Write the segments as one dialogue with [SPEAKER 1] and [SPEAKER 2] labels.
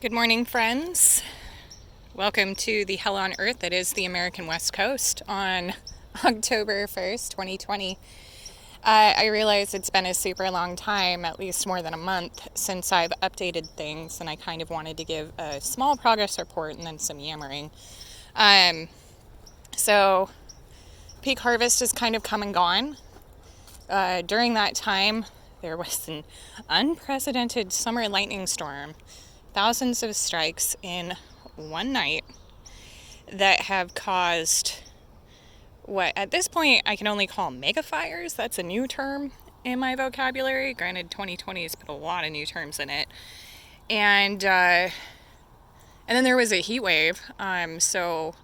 [SPEAKER 1] Good morning, friends. Welcome to the hell on earth that is the American West Coast on October 1st, 2020. I realize it's been a super long time, at least more than a month, since I've updated things, and I kind of wanted to give a small progress report and then some yammering. So, peak harvest has kind of come and gone. During that time, there was an unprecedented summer lightning storm, thousands of strikes in one night that have caused what at this point I can only call mega fires. That's a new term in my vocabulary. Granted, 2020 has put a lot of new terms in it. And then there was a heat wave. So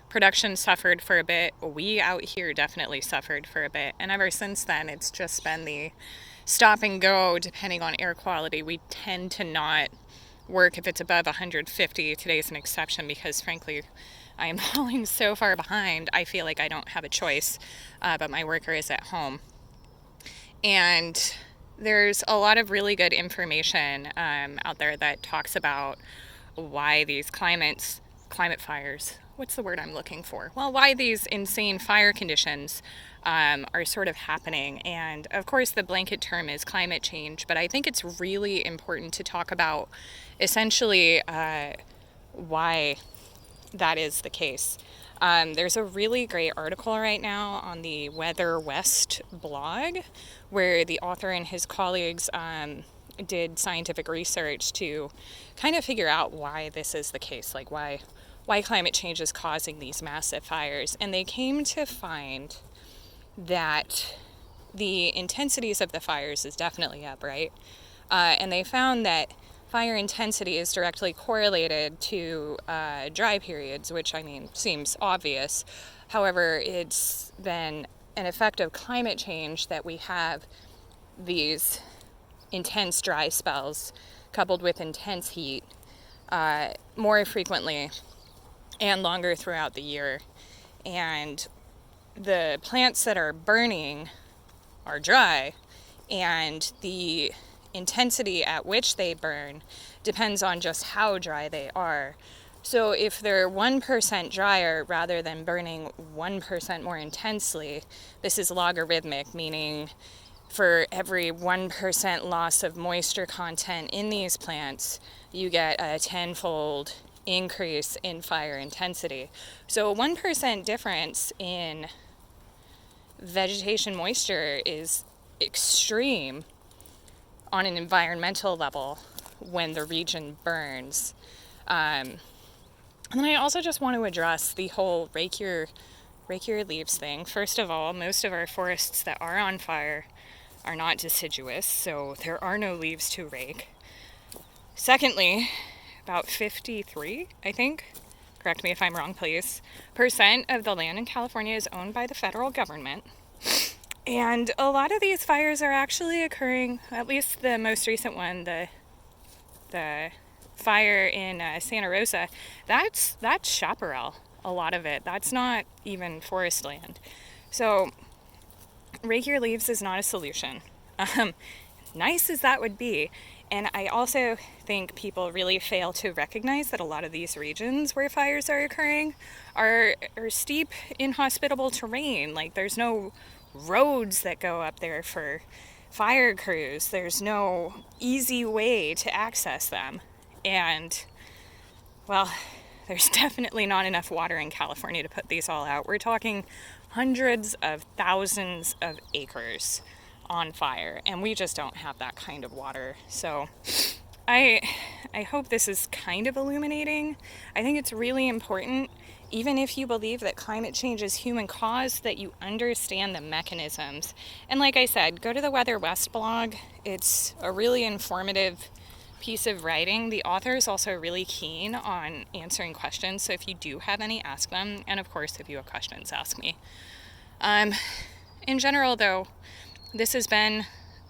[SPEAKER 1] production suffered for a bit. We out here definitely suffered for a bit. And ever since then, it's just been the stop and go depending on air quality. We tend to not work if it's above 150. Today's an exception because, frankly, I am falling so far behind. I feel like I don't have a choice, but my worker is at home. And there's a lot of really good information out there that talks about why these climate fires, what's the word I'm looking for? Well, why these insane fire conditions are sort of happening. And of course, the blanket term is climate change, but I think it's really important to talk about essentially why that is the case. There's a really great article right now on the Weather West blog where the author and his colleagues did scientific research to kind of figure out why this is the case, like why climate change is causing these massive fires. And they came to find that the intensities of the fires is definitely up, right? And they found that fire intensity is directly correlated to dry periods, which I mean seems obvious. However, it's been an effect of climate change that we have these intense dry spells coupled with intense heat more frequently and longer throughout the year. And the plants that are burning are dry, and the intensity at which they burn depends on just how dry they are. So if they're 1% drier rather than burning 1% more intensely, this is logarithmic, meaning for every 1% loss of moisture content in these plants, you get a tenfold increase in fire intensity. So a 1% difference in vegetation moisture is extreme on an environmental level when the region burns. And then I also just want to address the whole rake your leaves thing. First of all, most of our forests that are on fire are not deciduous, so there are no leaves to rake. Secondly, about 53, I think, correct me if I'm wrong please, percent of the land in California is owned by the federal government. And a lot of these fires are actually occurring, at least the most recent one, the fire in Santa Rosa, that's chaparral, a lot of it. That's not even forest land. So rake your leaves is not a solution. Nice as that would be. And I also think people really fail to recognize that a lot of these regions where fires are occurring are steep, inhospitable terrain. Like there's no roads that go up there for fire crews. There's no easy way to access them. And, well, there's definitely not enough water in California to put these all out. We're talking hundreds of thousands of acres on fire, and we just don't have that kind of water. So I hope this is kind of illuminating. I think it's really important, even if you believe that climate change is human caused, that you understand the mechanisms. And like I said, go to the Weather West blog. It's a really informative piece of writing. The author is also really keen on answering questions, so if you do have any, ask them. And of course, if you have questions, ask me. In general, though, this has been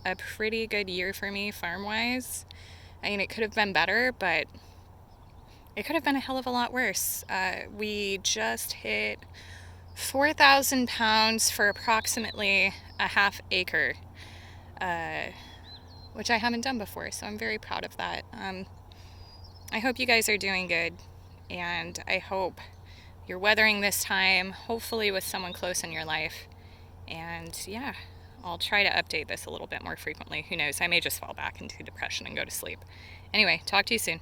[SPEAKER 1] a pretty good year for me farm-wise. I mean, it could have been better, but it could have been a hell of a lot worse. We just hit 4,000 pounds for approximately a half acre, which I haven't done before, so I'm very proud of that. I hope you guys are doing good, and I hope you're weathering this time, hopefully with someone close in your life. And yeah, I'll try to update this a little bit more frequently. Who knows? I may just fall back into depression and go to sleep. Anyway, talk to you soon.